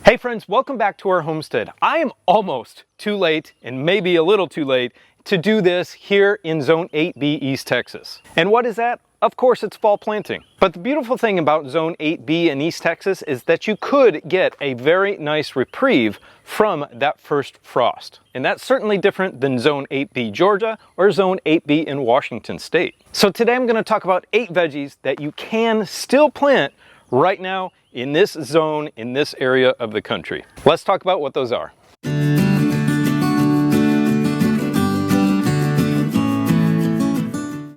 Hey friends, welcome back to our homestead. I am almost too late, and maybe a little too late, to do this here in Zone 8B East Texas. And what is that? Of course, it's fall planting. But the beautiful thing about Zone 8B in East Texas is that you could get a very nice reprieve from that first frost. And that's certainly different than Zone 8B Georgia or Zone 8B in Washington State. So today I'm going to talk about 8 veggies that you can still plant right now in this zone, in this area of the country. Let's talk about what those are.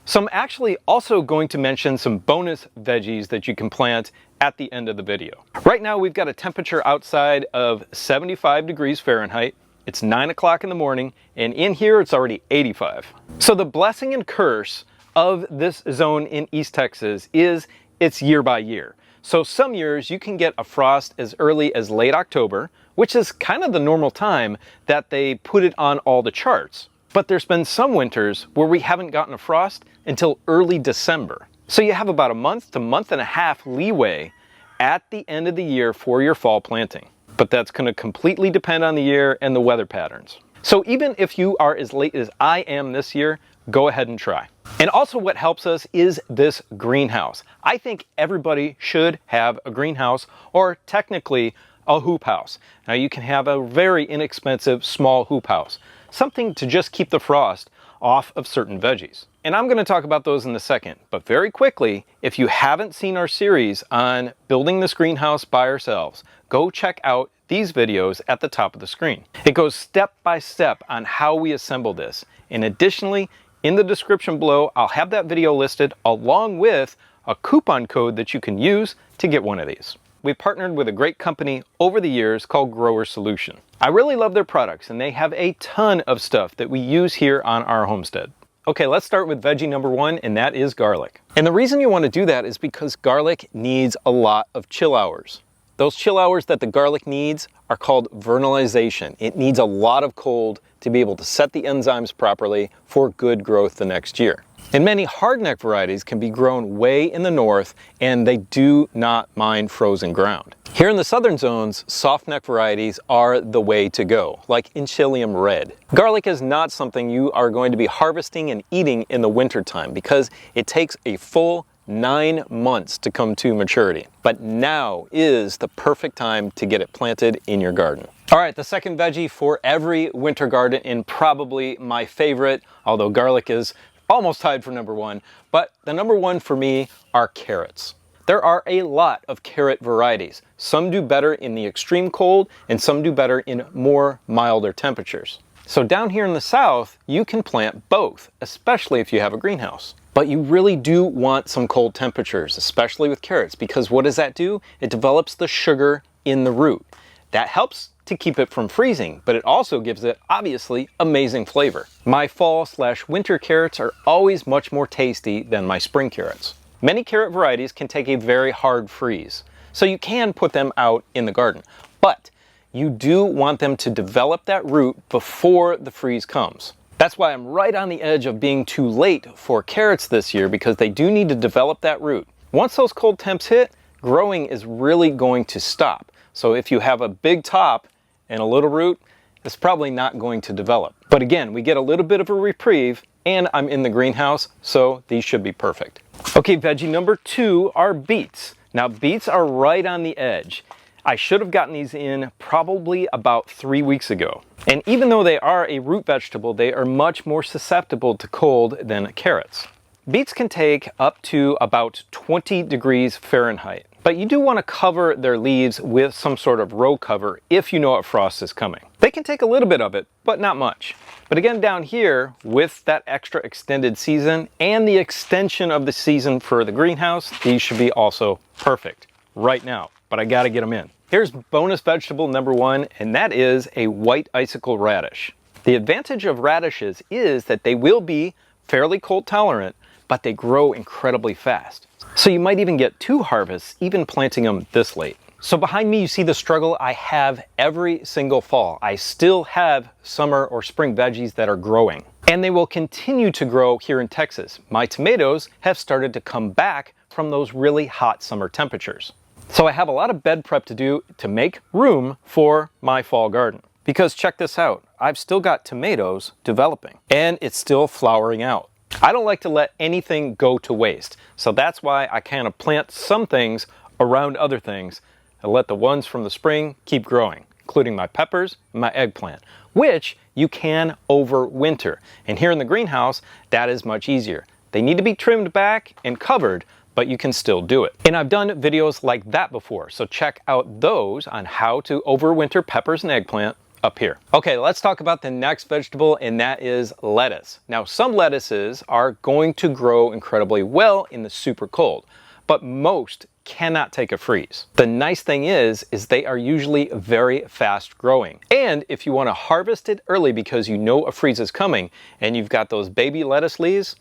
So I'm actually also going to mention some bonus veggies that you can plant at the end of the video. Right now we've got a temperature outside of 75 degrees Fahrenheit. It's 9 o'clock in the morning, and in here it's already 85. So the blessing and curse of this zone in East Texas is it's year by year. So some years you can get a frost as early as late October, which is kind of the normal time that they put it on all the charts. But there's been some winters where we haven't gotten a frost until early December. So you have about a month to month and a half leeway at the end of the year for your fall planting. But that's going to completely depend on the year and the weather patterns. So even if you are as late as I am this year, go ahead and try. And also what helps us is this greenhouse. I think everybody should have a greenhouse, or technically a hoop house. Now you can have a very inexpensive small hoop house, something to just keep the frost off of certain veggies. And I'm going to talk about those in a second, but very quickly, if you haven't seen our series on building this greenhouse by ourselves, go check out these videos at the top of the screen. It goes step by step on how we assemble this. And additionally, in the description below, I'll have that video listed along with a coupon code that you can use to get one of these. We've partnered with a great company over the years called Grower Solution. I really love their products, and they have a ton of stuff that we use here on our homestead. Okay, let's start with veggie number 1, and that is garlic. And the reason you want to do that is because garlic needs a lot of chill hours. Those chill hours that the garlic needs are called vernalization. It needs a lot of cold to be able to set the enzymes properly for good growth the next year. And many hardneck varieties can be grown way in the north, and they do not mind frozen ground. Here in the southern zones, softneck varieties are the way to go, like Enchilium red. Garlic is not something you are going to be harvesting and eating in the wintertime because it takes a full 9 months to come to maturity. But now is the perfect time to get it planted in your garden. All right, the second veggie for every winter garden, and probably my favorite, although garlic is almost tied for number 1, but the number 1 for me are carrots. There are a lot of carrot varieties. Some do better in the extreme cold, and some do better in more milder temperatures. So down here in the south, you can plant both, especially if you have a greenhouse. But you really do want some cold temperatures, especially with carrots, because what does that do? It develops the sugar in the root. That helps to keep it from freezing, but it also gives it, obviously, amazing flavor. My fall/winter carrots are always much more tasty than my spring carrots. Many carrot varieties can take a very hard freeze, so you can put them out in the garden. But you do want them to develop that root before the freeze comes. That's why I'm right on the edge of being too late for carrots this year, because they do need to develop that root. Once those cold temps hit, growing is really going to stop. So if you have a big top and a little root, it's probably not going to develop. But again, we get a little bit of a reprieve, and I'm in the greenhouse, so these should be perfect. Okay, veggie number 2 are beets. Now beets are right on the edge. I should have gotten these in probably about 3 weeks ago. And even though they are a root vegetable, they are much more susceptible to cold than carrots. Beets can take up to about 20 degrees Fahrenheit, but you do want to cover their leaves with some sort of row cover if you know a frost is coming. They can take a little bit of it, but not much. But again, down here, with that extra extended season and the extension of the season for the greenhouse, these should be also perfect right now, but I gotta get them in. Here's bonus vegetable number 1, and that is a white icicle radish. The advantage of radishes is that they will be fairly cold tolerant, but they grow incredibly fast. So you might even get 2 harvests even planting them this late. So behind me you see the struggle I have every single fall. I still have summer or spring veggies that are growing, and they will continue to grow here in Texas. My tomatoes have started to come back from those really hot summer temperatures. So I have a lot of bed prep to do to make room for my fall garden. Because check this out, I've still got tomatoes developing and it's still flowering out. I don't like to let anything go to waste. So that's why I kind of plant some things around other things and let the ones from the spring keep growing, including my peppers and my eggplant, which you can overwinter. And here in the greenhouse, that is much easier. They need to be trimmed back and covered, but you can still do it. And I've done videos like that before, so check out those on how to overwinter peppers and eggplant up here. Okay, let's talk about the next vegetable, and that is lettuce. Now, some lettuces are going to grow incredibly well in the super cold, but most cannot take a freeze. The nice thing is they are usually very fast growing. And if you want to harvest it early because you know a freeze is coming and you've got those baby lettuce leaves,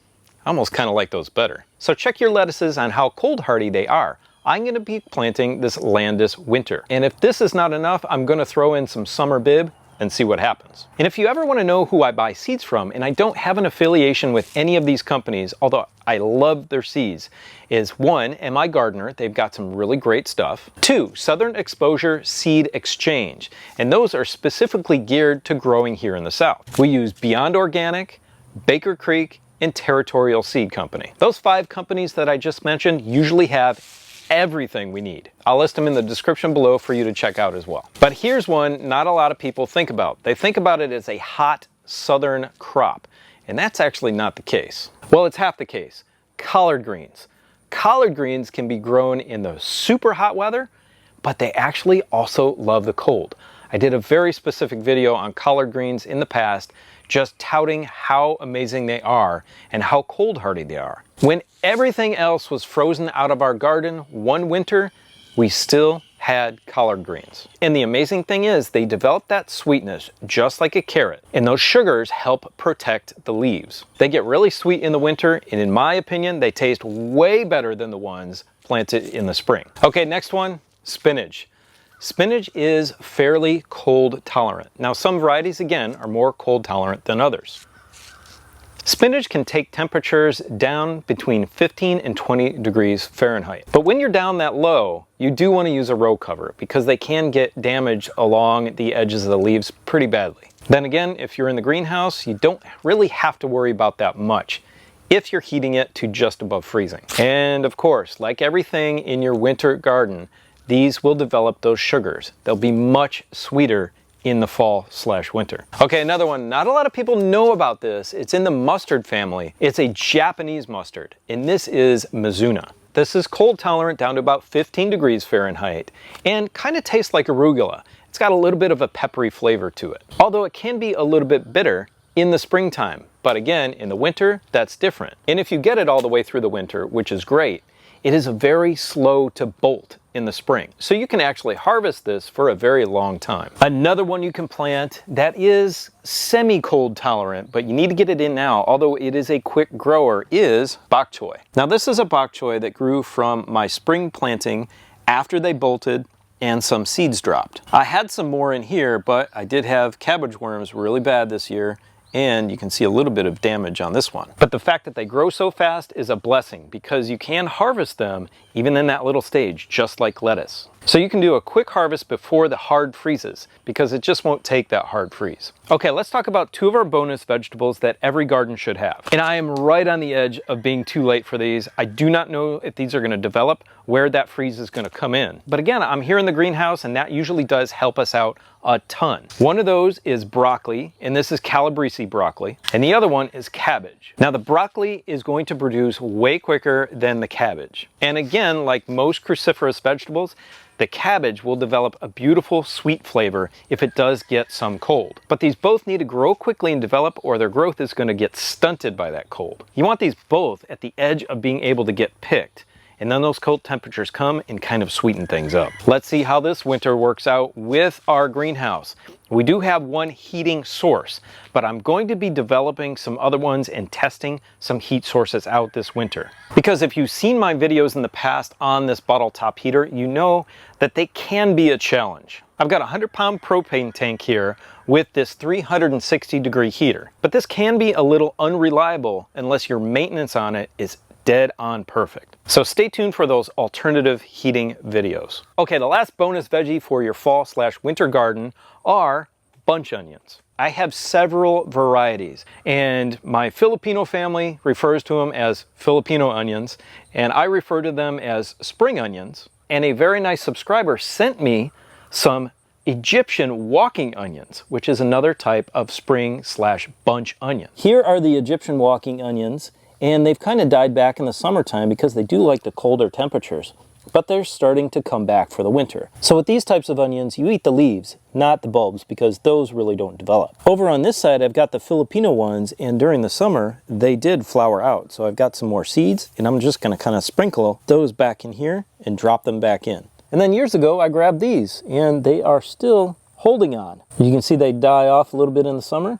I almost kind of like those better. So check your lettuces on how cold hardy they are. I'm going to be planting this Landis winter. And if this is not enough, I'm going to throw in some summer bib and see what happens. And if you ever want to know who I buy seeds from, and I don't have an affiliation with any of these companies, although I love their seeds, is one, MiGardener, they've got some really great stuff. Two, Southern Exposure Seed Exchange, and those are specifically geared to growing here in the South. We use Beyond Organic, Baker Creek, and Territorial Seed Company. Those 5 companies that I just mentioned usually have everything we need. I'll list them in the description below for you to check out as well. But here's one not a lot of people think about. They think about it as a hot southern crop, and that's actually not the case. Well, it's half the case. Collard greens. Collard greens can be grown in the super hot weather, but they actually also love the cold. I did a very specific video on collard greens in the past, just touting how amazing they are and how cold hardy they are. When everything else was frozen out of our garden one winter, we still had collard greens. And the amazing thing is they develop that sweetness just like a carrot, and those sugars help protect the leaves. They get really sweet in the winter, and in my opinion, they taste way better than the ones planted in the spring. Okay, next one, spinach. Spinach is fairly cold tolerant. Now, some varieties, again, are more cold tolerant than others. Spinach can take temperatures down between 15 and 20 degrees Fahrenheit. But when you're down that low, you do want to use a row cover because they can get damaged along the edges of the leaves pretty badly. Then again, if you're in the greenhouse, you don't really have to worry about that much if you're heating it to just above freezing. And of course, like everything in your winter garden, these will develop those sugars. They'll be much sweeter in the fall/winter. Okay, another one, not a lot of people know about this. It's in the mustard family. It's a Japanese mustard, and this is Mizuna. This is cold tolerant down to about 15 degrees Fahrenheit and kind of tastes like arugula. It's got a little bit of a peppery flavor to it, although it can be a little bit bitter in the springtime. But again, in the winter, that's different. And if you get it all the way through the winter, which is great, it is very slow to bolt in the spring. So you can actually harvest this for a very long time. Another one you can plant that is semi-cold tolerant, but you need to get it in now, although it is a quick grower, is bok choy. Now this is a bok choy that grew from my spring planting after they bolted and some seeds dropped. I had some more in here, but I did have cabbage worms really bad this year, and you can see a little bit of damage on this one. But the fact that they grow so fast is a blessing because you can harvest them even in that little stage, just like lettuce. So you can do a quick harvest before the hard freezes because it just won't take that hard freeze. Okay, let's talk about 2 of our bonus vegetables that every garden should have. And I am right on the edge of being too late for these. I do not know if these are going to develop, where that freeze is going to come in. But again, I'm here in the greenhouse and that usually does help us out a ton. One of those is broccoli, and this is Calabrese broccoli, and the other one is cabbage. Now the broccoli is going to produce way quicker than the cabbage. And again, like most cruciferous vegetables, the cabbage will develop a beautiful sweet flavor if it does get some cold. But these both need to grow quickly and develop, or their growth is going to get stunted by that cold. You want these both at the edge of being able to get picked. And then those cold temperatures come and kind of sweeten things up. Let's see how this winter works out with our greenhouse. We do have one heating source, but I'm going to be developing some other ones and testing some heat sources out this winter. Because if you've seen my videos in the past on this bottle top heater, you know that they can be a challenge. I've got a 100-pound propane tank here with this 360-degree heater, but this can be a little unreliable unless your maintenance on it is dead on perfect. So stay tuned for those alternative heating videos. Okay, the last bonus veggie for your fall/winter garden are bunch onions. I have several varieties, and my Filipino family refers to them as Filipino onions, and I refer to them as spring onions. And a very nice subscriber sent me some Egyptian walking onions, which is another type of spring/bunch onion. Here are the Egyptian walking onions, and they've kind of died back in the summertime because they do like the colder temperatures, but they're starting to come back for the winter. So with these types of onions, you eat the leaves, not the bulbs, because those really don't develop. Over on this side, I've got the Filipino ones, and during the summer, they did flower out. So I've got some more seeds, and I'm just gonna kind of sprinkle those back in here and drop them back in. And then years ago, I grabbed these, and they are still holding on. You can see they die off a little bit in the summer,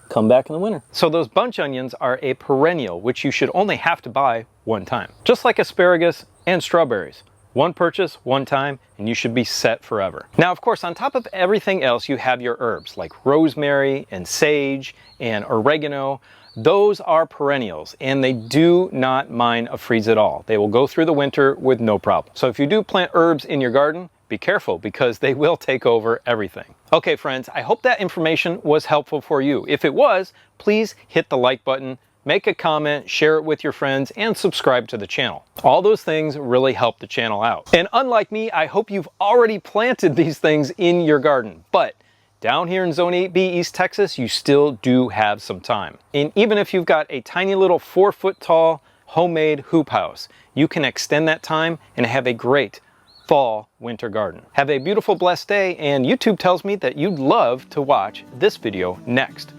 come back in the winter. So those bunch onions are a perennial, which you should only have to buy one time. Just like asparagus and strawberries. One purchase, one time, and you should be set forever. Now, of course, on top of everything else, you have your herbs like rosemary and sage and oregano. Those are perennials, and they do not mind a freeze at all. They will go through the winter with no problem. So if you do plant herbs in your garden, be careful because they will take over everything. Okay, friends, I hope that information was helpful for you. If it was, please hit the like button, make a comment, share it with your friends, and subscribe to the channel. All those things really help the channel out. And unlike me, I hope you've already planted these things in your garden. But down here in Zone 8B, East Texas, you still do have some time. And even if you've got a tiny little 4-foot tall homemade hoop house, you can extend that time and have a great fall/winter garden. Have a beautiful, blessed day, and YouTube tells me that you'd love to watch this video next.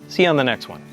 See you on the next one.